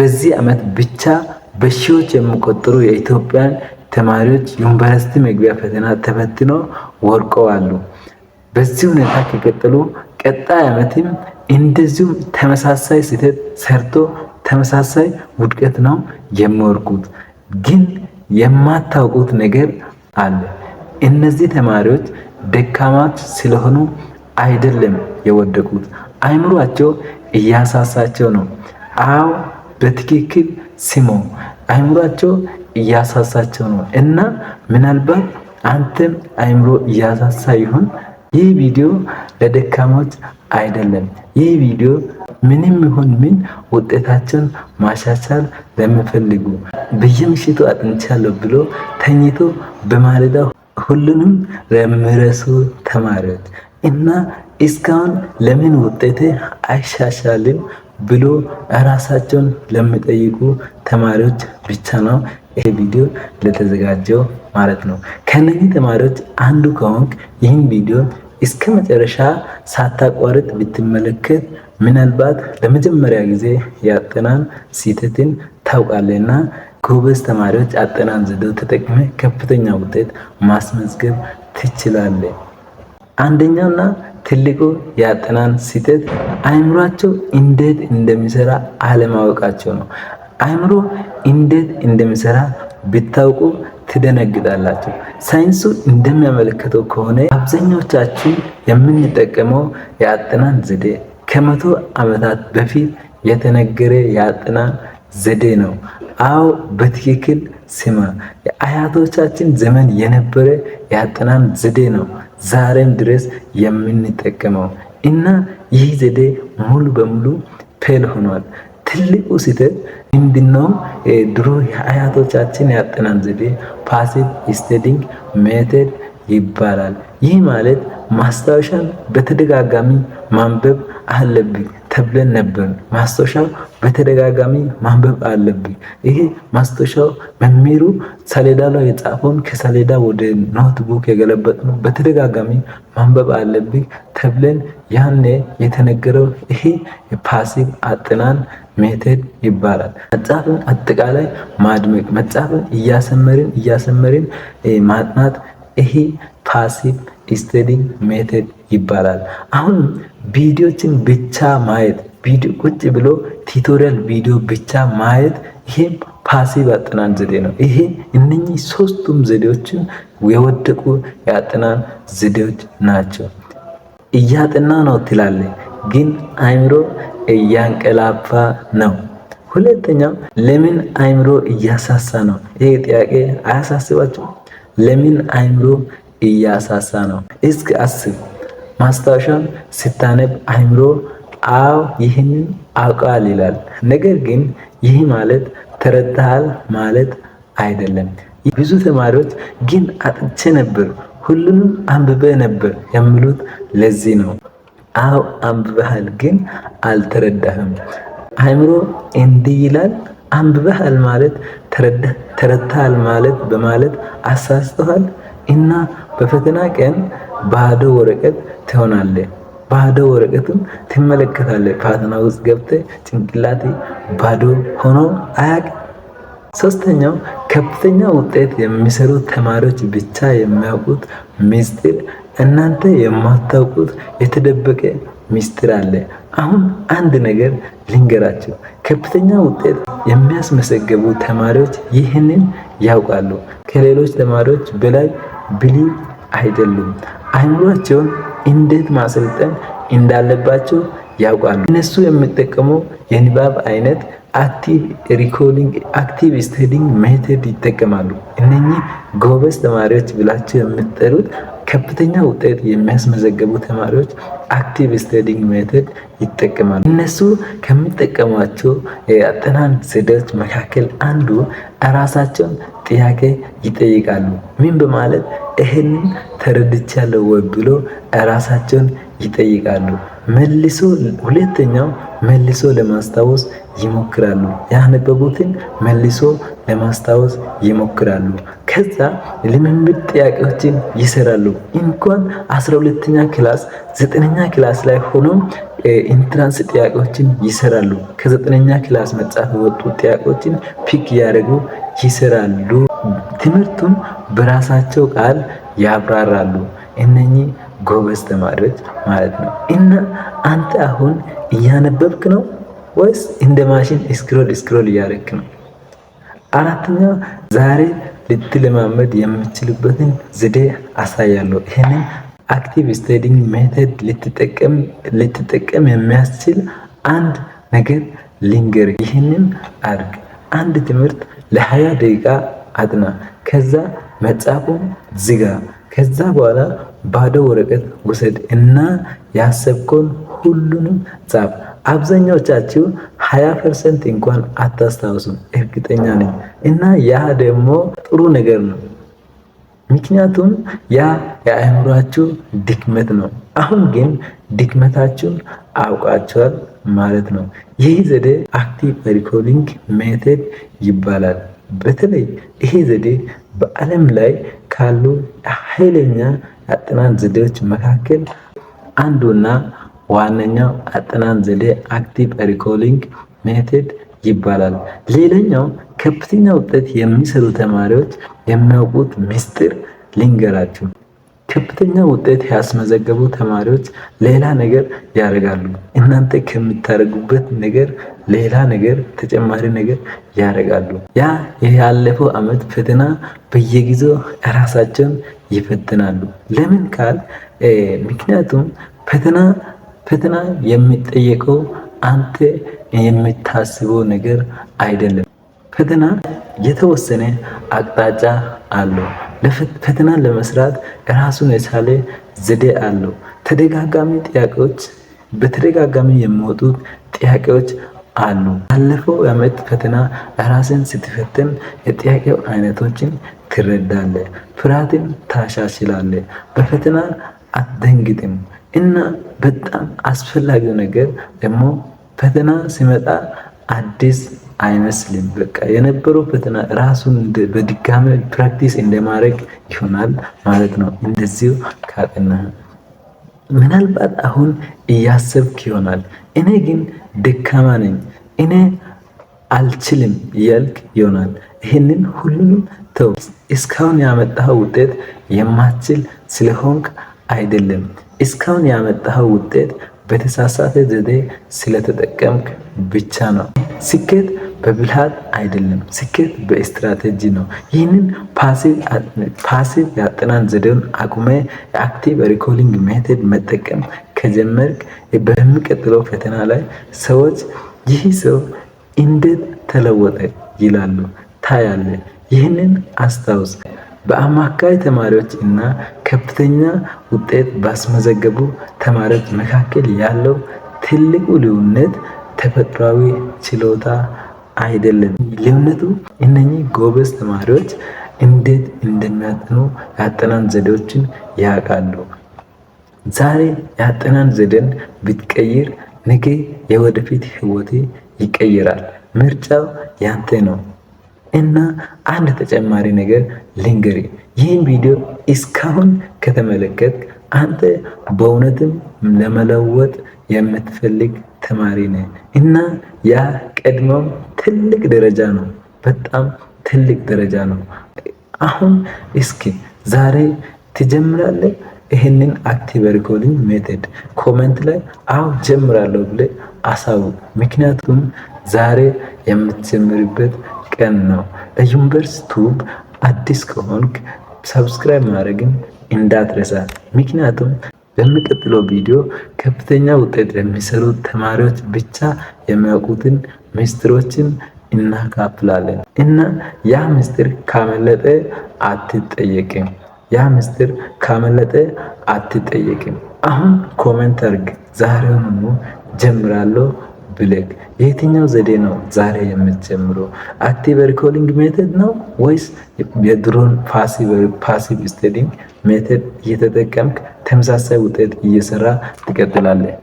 በዚህ ዓመት ብቻ በሺዎች የሚቆጠሩ የኢትዮጵያን ተማሪዎች ዩኒቨርሲቲ መግቢያ ፈተና ተፈትነው ወድቀዋል። በዚህ ሁኔታ ከቀጠሉ ቀጣይ ዓመትም እንደዚሁ ተመሳሳይ ስህተት ሰርቶ ተመሳሳይ ውድቀት ነው የሚወድቁት። ግን የማታውቁት ነገር አለ። እነዚህ ተማሪዎች ደካማች ስለሆኑ አይደለም የወደቁት፣ አይምሯቸው እያሳሳቸው ነው። አዎ በትክክል ስሙ፣ አይምሯቸው እያሳሳቸው ነው። እና ምናልባት አንተም አይምሮ እያሳሳ ይሆን? ይህ ቪዲዮ ለደካሞች አይደለም። ይህ ቪዲዮ ምንም ይሁን ምን ውጤታቸውን ማሻሻል ለሚፈልጉ በየምሽቱ አጥንቻለሁ ብሎ ተኝቶ በማለዳ ሁሉንም ለሚረሱ ተማሪዎች እና እስካሁን ለምን ውጤቴ አይሻሻልም ብሎ ራሳቸውን ለሚጠይቁ ተማሪዎች ብቻ ነው ይሄ ቪዲዮ ለተዘጋጀው ማለት ነው። ከነዚህ ተማሪዎች አንዱ ከሆንክ ይህን ቪዲዮ እስከ መጨረሻ ሳታቋርጥ ብትመለከት ምናልባት ለመጀመሪያ ጊዜ ያጠናን ስህተትን ታውቃለህና ጎበዝ ተማሪዎች አጠናን ዘዴው ተጠቅመ ከፍተኛ ውጤት ማስመዝገብ ትችላለህ። አንደኛውና ትልቁ ያጠናን ስህተት አይምሯቸው እንዴት እንደሚሰራ አለማወቃቸው ነው። አይምሮ እንዴት እንደሚሰራ ብታውቁ ትደነግጣላችሁ። ሳይንሱ እንደሚያመለክተው ከሆነ አብዛኞቻችን የምንጠቀመው የአጠናን ዘዴ ከመቶ ዓመታት በፊት የተነገረ የአጠናን ዘዴ ነው። አዎ በትክክል ስማ፣ የአያቶቻችን ዘመን የነበረ የአጠናን ዘዴ ነው ዛሬም ድረስ የምንጠቀመው እና ይህ ዘዴ ሙሉ በሙሉ ፌል ሆኗል። ትልቁ ስህተት ምንድነው? ድሮ የአያቶቻችን ያጠናን ዘዴ ፓሲቭ ስተዲንግ ሜተድ ይባላል። ይህ ማለት ማስታወሻን በተደጋጋሚ ማንበብ አለብኝ ተብለን ነበር። ማስታወሻው በተደጋጋሚ ማንበብ አለብኝ። ይሄ ማስታወሻው መምህሩ ሰሌዳ ላይ የጻፈውን ከሰሌዳ ወደ ኖትቡክ የገለበጥነው በተደጋጋሚ ማንበብ አለብኝ ተብለን ያኔ የተነገረው ይሄ የፓሲቭ አጠናን ሜተድ ይባላል። መጽሐፍን አጠቃላይ ማድመቅ፣ መጽሐፍን እያሰመርን ማጥናት ይሄ ፓሲቭ ስተዲንግ ሜተድ ይባላል። አሁን ቪዲዮችን ብቻ ማየት፣ ቪዲዮ ቁጭ ብሎ ቲዩቶሪያል ቪዲዮ ብቻ ማየት ይሄም ፓሲቭ አጠናን ዘዴ ነው። ይሄ እነኚህ ሶስቱም ዘዴዎችን የወደቁ የአጠናን ዘዴዎች ናቸው። እያጠና ነው ትላለህ፣ ግን አይምሮ እያንቀላፋ ነው። ሁለተኛው ለምን አይምሮ እያሳሳ ነው? ይሄ ጥያቄ አያሳስባችሁ? ለምን አይምሮ እያሳሳ ነው? እስኪ አስብ። ማስታወሻን ስታነብ አይምሮ አዎ ይህንን አውቃል ይላል። ነገር ግን ይህ ማለት ተረድተሃል ማለት አይደለም። ብዙ ተማሪዎች ግን አጥቼ ነበር፣ ሁሉንም አንብቤ ነበር የሚሉት ለዚህ ነው። አዎ አንብበሃል፣ ግን አልተረዳህም። አይምሮ እንዲህ ይላል፣ አንብበሃል ማለት ተረድተሃል ማለት በማለት አሳስተዋል እና በፈተና ቀን ባዶ ወረቀት ትሆናለህ። ባዶ ወረቀትም ትመለከታለህ። ፈተና ውስጥ ገብተህ ጭንቅላቴ ባዶ ሆኖ አያውቅም። ሶስተኛው ከፍተኛ ውጤት የሚሰሩ ተማሪዎች ብቻ የሚያውቁት ምስጢር፣ እናንተ የማታውቁት የተደበቀ ምስጢር አለ። አሁን አንድ ነገር ልንገራችሁ። ከፍተኛ ውጤት የሚያስመዘግቡ ተማሪዎች ይህንን ያውቃሉ። ከሌሎች ተማሪዎች በላይ ብልህ አይደሉም። አይምሯቸውን እንዴት ማሰልጠን እንዳለባቸው ያውቃሉ። እነሱ የሚጠቀመው የንባብ አይነት አክቲቭ ሪኮሊንግ፣ አክቲቭ ስተዲንግ ሜተድ ይጠቀማሉ። እነኚህ ጎበዝ ተማሪዎች ብላችሁ የምትጠሩት ከፍተኛ ውጤት የሚያስመዘግቡ ተማሪዎች አክቲቭ ስተዲንግ ሜተድ ይጠቀማሉ። እነሱ ከሚጠቀሟቸው የአጠናን ዘዴዎች መካከል አንዱ ራሳቸውን ጥያቄ ይጠይቃሉ። ምን በማለት ይሄንን ተረድቻለሁ ወይ ብሎ ራሳቸውን ይጠይቃሉ። ሁለተኛው መልሶ ለማስታወስ ይሞክራሉ። ያነበቡትን መልሶ ለማስታወስ ይሞክራሉ። ከዛ ልምምድ ጥያቄዎችን ይሰራሉ። እንኳን 12ኛ ክላስ 9ኛ ክላስ ላይ ሆኖ ኢንትራንስ ጥያቄዎችን ይሰራሉ። ከ9ኛ ክላስ መጽሐፍ የወጡ ጥያቄዎችን ፒክ እያደረጉ ይሰራሉ። ትምህርቱን በራሳቸው ቃል ያብራራሉ። እነኚህ ጎበዝ ተማሪዎች ማለት ነው። እና አንተ አሁን እያነበብክ ነው ወይስ እንደ ማሽን ስክሮል እያደረክ ነው? አራተኛው ዛሬ ልትለማመድ የምችልበትን ዘዴ አሳያለሁ። ይሄንን አክቲቭ ስታዲንግ ሜተድ ልትጠቀም የሚያስችል አንድ ነገር ልንገር። ይህንን አድርግ። አንድ ትምህርት ለ20 ደቂቃ አጥና። ከዛ መጽሐፉን ዝጋ። ከዛ በኋላ ባዶ ወረቀት ውሰድ እና ያሰብከውን ሁሉንም ጻፍ። አብዛኛዎቻችሁ 20% እንኳን አታስታውሱም፣ እርግጠኛ ነኝ። እና ያ ደግሞ ጥሩ ነገር ነው። ምክንያቱም ያ የአእምሯችሁ ድክመት ነው። አሁን ግን ድክመታችሁን አውቃችኋል ማለት ነው። ይህ ዘዴ አክቲቭ ሪኮሊንግ ሜተድ ይባላል። በተለይ ይሄ ዘዴ በዓለም ላይ ካሉ ኃይለኛ አጠናን ዘዴዎች መካከል አንዱና ዋነኛው አጠናን ዘዴ አክቲቭ ሪኮሊንግ ሜተድ ይባላል። ሌላኛው ከፍተኛ ውጤት የሚሰሩ ተማሪዎች የሚያውቁት ምስጢር ልንገራችሁ። ከፍተኛ ውጤት ያስመዘገቡ ተማሪዎች ሌላ ነገር ያደርጋሉ። እናንተ ከምታደርጉበት ነገር ሌላ ነገር ተጨማሪ ነገር ያደርጋሉ። ያ ያለፈው ዓመት ፈተና በየጊዜው ራሳቸውን ይፈትናሉ። ለምን ካል ምክንያቱም ፈተና የሚጠየቀው አንተ የምታስበው ነገር አይደለም። ፈተና የተወሰነ አቅጣጫ አለው። ፈተና ለመስራት ራሱን የቻለ ዘዴ አለው። በተደጋጋሚ የሚወጡት ጥያቄዎች አሉ። ባለፈው ዓመት ፈተና ራስን ስትፈትን የጥያቄው አይነቶችን ትረዳለህ፣ ፍርሃትን ታሻሽላለህ፣ በፈተና አትደንግጥም። እና በጣም አስፈላጊው ነገር ደግሞ ፈተና ሲመጣ አዲስ አይመስልም። በቃ የነበረው ፈተና ራሱን በድጋሚ ፕራክቲስ እንደማድረግ ይሆናል ማለት ነው። እንደዚሁ ካጠናህ ምናልባት አሁን እያሰብክ ይሆናል፣ እኔ ግን ደካማ ነኝ፣ እኔ አልችልም እያልክ ይሆናል። ይህንን ሁሉንም ተው። እስካሁን ያመጣኸው ውጤት የማትችል ስለሆንክ አይደለም። እስካሁን ያመጣኸው ውጤት በተሳሳተ ዘዴ ስለተጠቀምክ ብቻ ነው። ስኬት በብልሃት አይደለም፣ ስኬት በስትራቴጂ ነው። ይህንን ፓሲቭ ያጠናን ዘዴውን አቁመ የአክቲቭ ሪኮሊንግ ሜተድ መጠቀም ከጀመርክ በሚቀጥለው ፈተና ላይ ሰዎች ይህ ሰው እንዴት ተለወጠ ይላሉ፣ ታያለ። ይህንን አስታውስ። በአማካይ ተማሪዎች እና ከፍተኛ ውጤት ባስመዘገቡ ተማሪዎች መካከል ያለው ትልቁ ልዩነት ተፈጥሯዊ ችሎታ አይደለም። ልዩነቱ እነኚህ ጎበዝ ተማሪዎች እንዴት እንደሚያጠኑ የአጠናን ዘዴዎችን ያውቃሉ። ዛሬ የአጠናን ዘዴን ብትቀይር ነገ የወደፊት ህይወቴ ይቀይራል። ምርጫው ያንተ ነው። እና አንድ ተጨማሪ ነገር ልንገሪ። ይህን ቪዲዮ እስካሁን ከተመለከት አንተ በእውነትም ለመለወጥ የምትፈልግ ተማሪ ነህ። እና ያ ቀድሞም ትልቅ ደረጃ ነው፣ በጣም ትልቅ ደረጃ ነው። አሁን እስኪ ዛሬ ትጀምራለህ? ይህንን አክቲቭ ሪኮሊንግ ሜተድ ኮሜንት ላይ አዎ ጀምራለሁ ብለህ አሳውቅ። ምክንያቱም ዛሬ የምትጀምርበት ቀን ነው። ለዩኒቨርሲቲ ቱብ አዲስ ከሆንክ ሰብስክራይብ ማድረግን እንዳትረሳ። ምክንያቱም በሚቀጥለው ቪዲዮ ከፍተኛ ውጤት የሚሰሩ ተማሪዎች ብቻ የሚያውቁትን ምስጢሮችን እናካፍላለን እና ያ ምስጢር ካመለጠ አትጠየቅም። አሁን ኮሜንት አድርግ። ዛሬውኑ ጀምራለሁ ብለህ የትኛው ዘዴ ነው ዛሬ የምትጀምረው? አክቲቭ ሪኮሊንግ ሜተድ ነው ወይስ የድሮን ፓሲቭ ስታዲንግ ሜተድ እየተጠቀምክ ተመሳሳይ ውጤት እየሰራ ትቀጥላለህ?